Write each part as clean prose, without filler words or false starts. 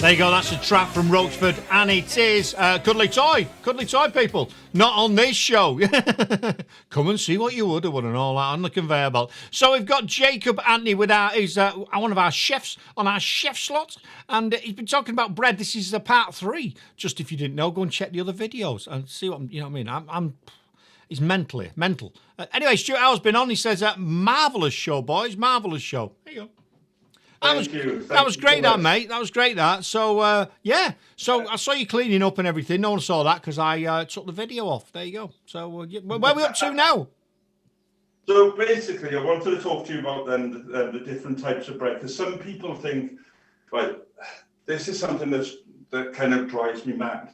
There you go, that's a track from Roachford, and it is Cuddly Toy, people, not on this show. Come and see what you would have won and all that on the conveyor belt. So we've got Jacob Anthiony with who's one of our chefs on our chef slot, and he's been talking about bread. This is part 3. Just if you didn't know, go and check the other videos and see what, you know what I mean. He's mental. Anyway, Stuart Howe's been on. He says, marvellous show, boys, marvellous show. There you go. That was great, that, mate. That was great, that. So, yeah. So I saw you cleaning up and everything. No one saw that because I took the video off. There you go. So, where are we up to now? So, basically, I wanted to talk to you about then the different types of bread. Because some people think, right, this is something that kind of drives me mad.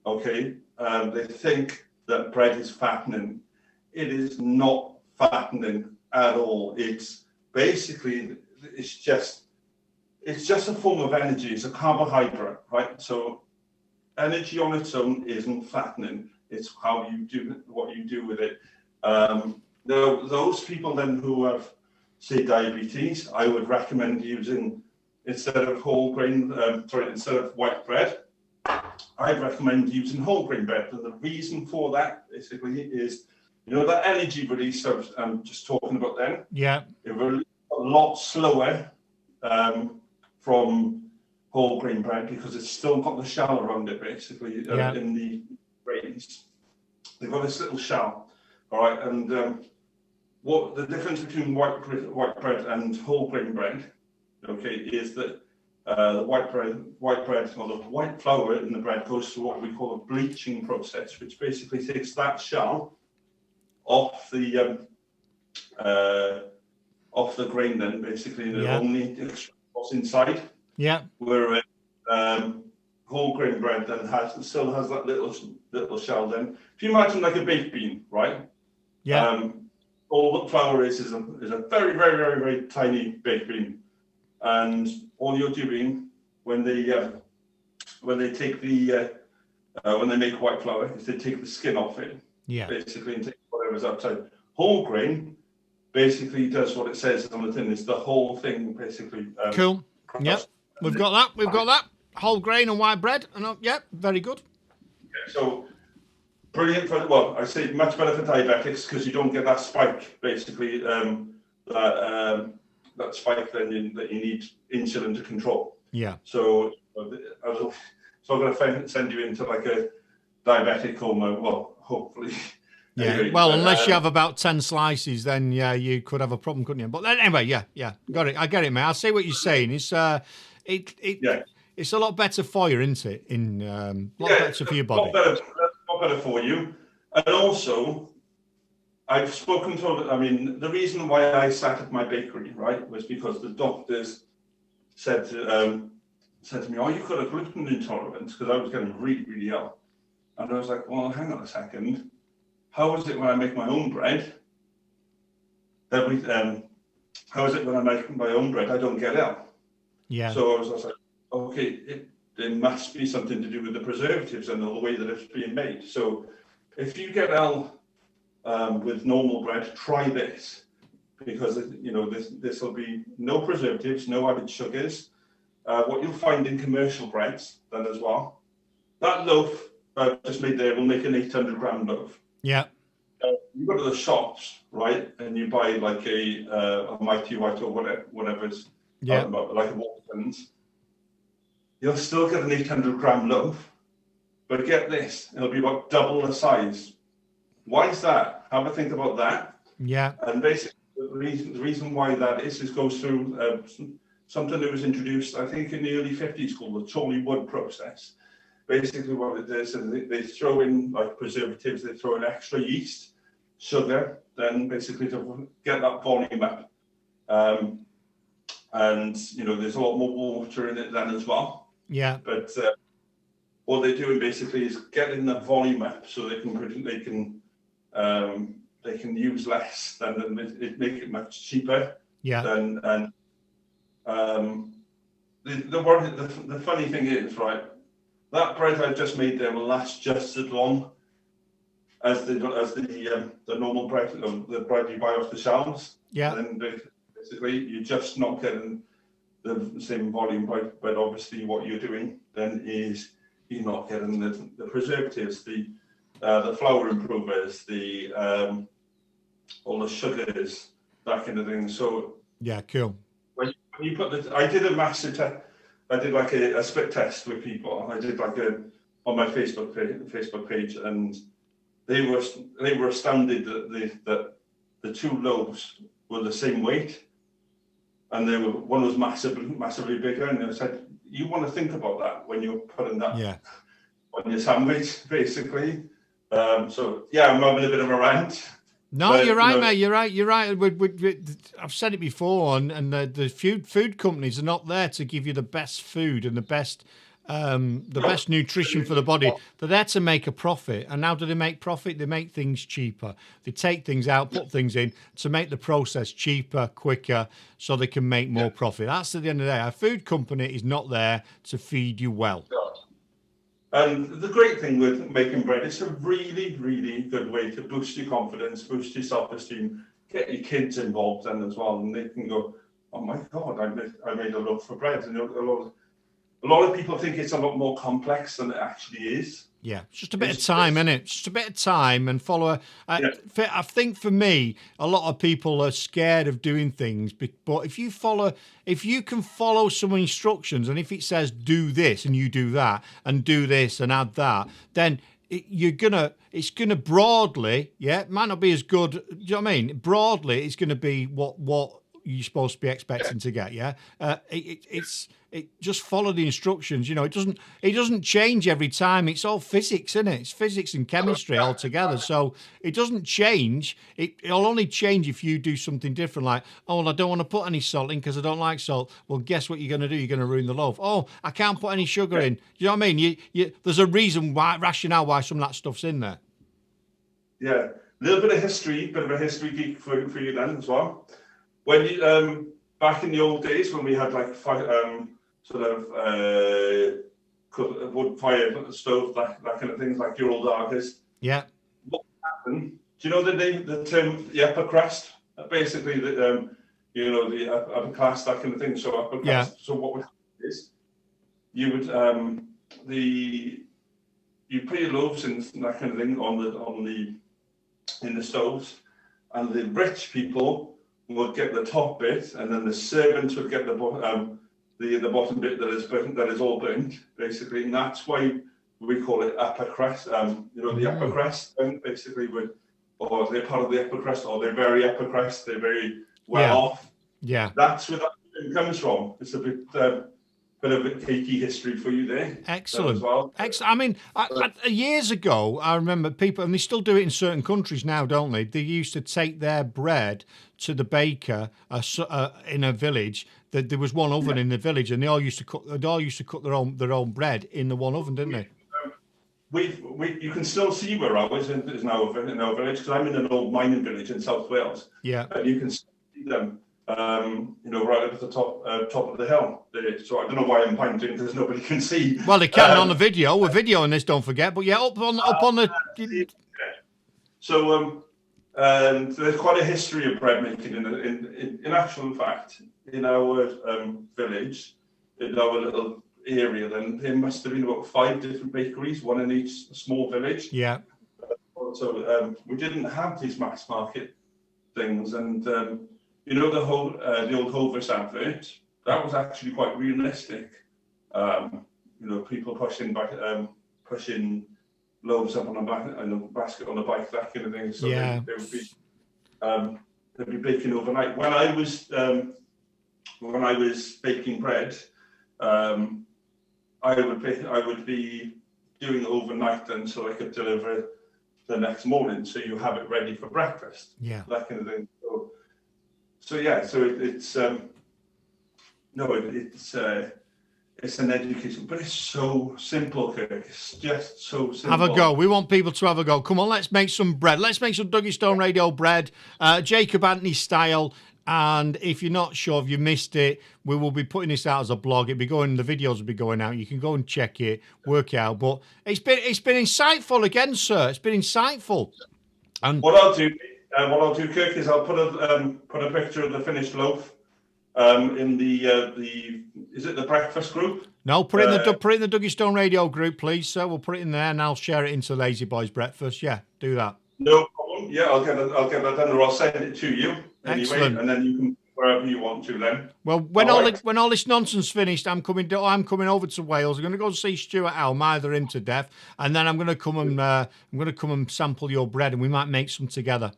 Okay? They think that bread is fattening. It is not fattening at all. It's basically, it's just a form of energy. It's a carbohydrate, right? So energy on its own isn't fattening. It's how you do what you do with it. Those people then who have, say, diabetes, I would recommend using, instead of instead of white bread, I'd recommend using whole grain bread. And the reason for that basically is, you know, that energy release I'm just talking about then. Yeah. It releases a lot slower from whole grain bread because it's still got the shell around it, basically, in the grains. They've got this little shell, all right? And what the difference between white bread and whole grain bread, okay, is that the white bread or the white flour in the bread goes through what we call a bleaching process, which basically takes that shell off the grain, then basically, and it only what's inside. Yeah. Whereas whole grain bread then still has that little shell. Then, if you imagine like a baked bean, right? Yeah. All the flour is a very, very, very, very tiny baked bean, and all you're doing when they take when they make white flour is they take the skin off it. Yeah. Basically, and take whatever's outside. Whole grain basically does what it says on the tin. It's the whole thing, basically. Cool. Yep. We've got that. Whole grain and white bread. And very good. Yeah, so brilliant for, well, I say much better for diabetics because you don't get that spike, basically, that spike then that you need insulin to control. Yeah. So I'm going to send you into like a diabetic coma, well, hopefully. Yeah, anyway, well, unless you have about 10 slices, then you could have a problem, couldn't you? But anyway, yeah, got it. I get it, mate. I see what you're saying. It's it's a lot better for you, isn't it? A lot better for your body. Lot better for you. And also, I've spoken to, the reason why I started my bakery, right, was because the doctors said to me, oh, you've got a gluten intolerance, because I was getting really, really ill. And I was like, well, hang on a second. How is it when I make my own bread? How is it when I make my own bread? I don't get ill. Yeah. So I was like, okay, there must be something to do with the preservatives and the way that it's being made. So if you get ill with normal bread, try this, because this will be no preservatives, no added sugars. What you'll find in commercial breads then as well, that loaf I just made there will make an 800-gram loaf. Yeah. You go to the shops, right, and you buy like a Mighty White or whatever it's like a Walton's. You'll still get an 800-gram loaf, but get this, it'll be about double the size. Why is that? Have a think about that. Yeah. And basically, the reason why that is goes through something that was introduced, I think, in the early 50s called the Chorley Wood process. Basically, what it is they throw in like preservatives, they throw in extra yeast, sugar, then basically to get that volume up. And there's a lot more water in it then as well. Yeah. But what they're doing basically is getting the volume up so they can use less, then make it much cheaper. Yeah. The funny thing is, right, that bread I've just made there will last just as long as the normal bread, the bread you buy off the shelves. Yeah. And then basically you're just not getting the same volume, but obviously what you're doing then is you're not getting the preservatives, the flour improvers, the all the sugars, that kind of thing. So yeah, cool. when you put I did a massive test. I did like a split test with people. I did like on my Facebook page, and they were astounded that the two loaves were the same weight, and one was massively bigger. And I said, you want to think about that when you're putting that on your sandwich, basically. So yeah, I'm having a bit of a rant. No, but, you're right, mate. You're right. You're right. I've said it before, and the food companies are not there to give you the best food and the best nutrition for the body. They're there to make a profit. And how do they make profit? They make things cheaper. They take things out, put things in to make the process cheaper, quicker, so they can make more profit. That's at the end of the day. A food company is not there to feed you well. And the great thing with making bread, it's a really, really good way to boost your confidence, boost your self-esteem, get your kids involved then as well, and they can go, oh my God, I made a loaf of bread. And a lot of people think it's a lot more complex than it actually is. Yeah, it's just a bit of time, isn't it? Just a bit of time and follow. I think for me, a lot of people are scared of doing things, but if you can follow some instructions, and if it says do this and you do that and do this and add that, then it's gonna broadly, it might not be as good. Do you know what I mean? Broadly, it's gonna be what you're supposed to be expecting to get. It just follow the instructions. You know, it doesn't change every time. It's all physics, isn't it? It's physics and chemistry all together. So it doesn't change. It'll only change if you do something different. Like, oh, well, I don't want to put any salt in because I don't like salt. Well, guess what you're going to do? You're going to ruin the loaf. Oh, I can't put any sugar in. You know what I mean? There's a rationale why some of that stuff's in there. Yeah, a little bit of history, bit of a history geek for you then as well. When you back in the old days when we had like wood fire stove, that kind of things, like your old artists. Yeah. What happened? Do you know the term the upper crust? Basically, the upper class, that kind of thing. So upper class. Yeah. So what would happen is you would you put your loaves and that kind of thing in the stoves, and the rich people would get the top bit, and then the servants would get the bottom bit that is all burnt, basically, and that's why we call it upper crust. The upper crust, basically, or they're part of the upper crust, or they're very upper crust, they're very well off. Yeah, that's where that comes from. It's a bit of a cakey history for you there. Excellent. As well. Excellent. I mean, years ago, I remember people, and they still do it in certain countries now, don't they? They used to take their bread to the baker in a village. There was one oven in the village, and they all used to cook their own bread in the one oven, didn't they? You can still see where I was in our village, because I'm in an old mining village in South Wales. Yeah. And you can see them. Right up at the top of the hill. So I don't know why I'm pointing, because nobody can see. Well, they can on the video. We're videoing this, don't forget. But up on the. So there's quite a history of bread making. In actual fact, in our village, in our little area, then there must have been about 5 different bakeries, one in each small village. Yeah. So we didn't have these mass market things, and the old Hovis advert, that was actually quite realistic. People pushing loaves up on a basket on a bike, that kind of thing. So they'd be baking overnight. When I was baking bread, I would be doing overnight then, so I could deliver the next morning, so you have it ready for breakfast. Yeah, that kind of thing. So it's an education, but it's so simple, Kirk. It's just so simple. Have a go. We want people to have a go. Come on, let's make some bread. Let's make some Duggystone Radio bread, Jacob Anthiony style. And if you're not sure, if you missed it, we will be putting this out as a blog. The videos will be going out. You can go and check it, work it out. But it's been insightful again, sir. It's been insightful. And what I'll do, Kirk, is I'll put a picture of the finished loaf in the is it the breakfast group? No, put it in the Duggystone Radio group, please, sir. We'll put it in there, and I'll share it into Lazy Boys Breakfast. Yeah, do that. No problem. Yeah, I'll get that done, or I'll send it to you anyway, Excellent. and then you can wherever you want to. Then. Well, when all this nonsense finished, I'm coming over to Wales. I'm going to go see Stuart Howe, mither him to death, and then I'm going to come and sample your bread, and we might make some together.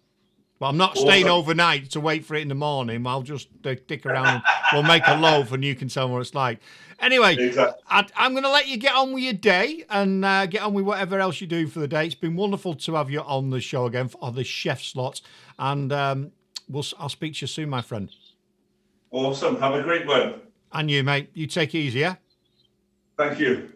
But I'm not staying overnight to wait for it in the morning. I'll just stick around and we'll make a loaf and you can tell me what it's like. Anyway, exactly. I'm going to let you get on with your day and get on with whatever else you do for the day. It's been wonderful to have you on the show again for the chef slots. And I'll speak to you soon, my friend. Awesome. Have a great one. And you, mate. You take it easy, yeah? Thank you.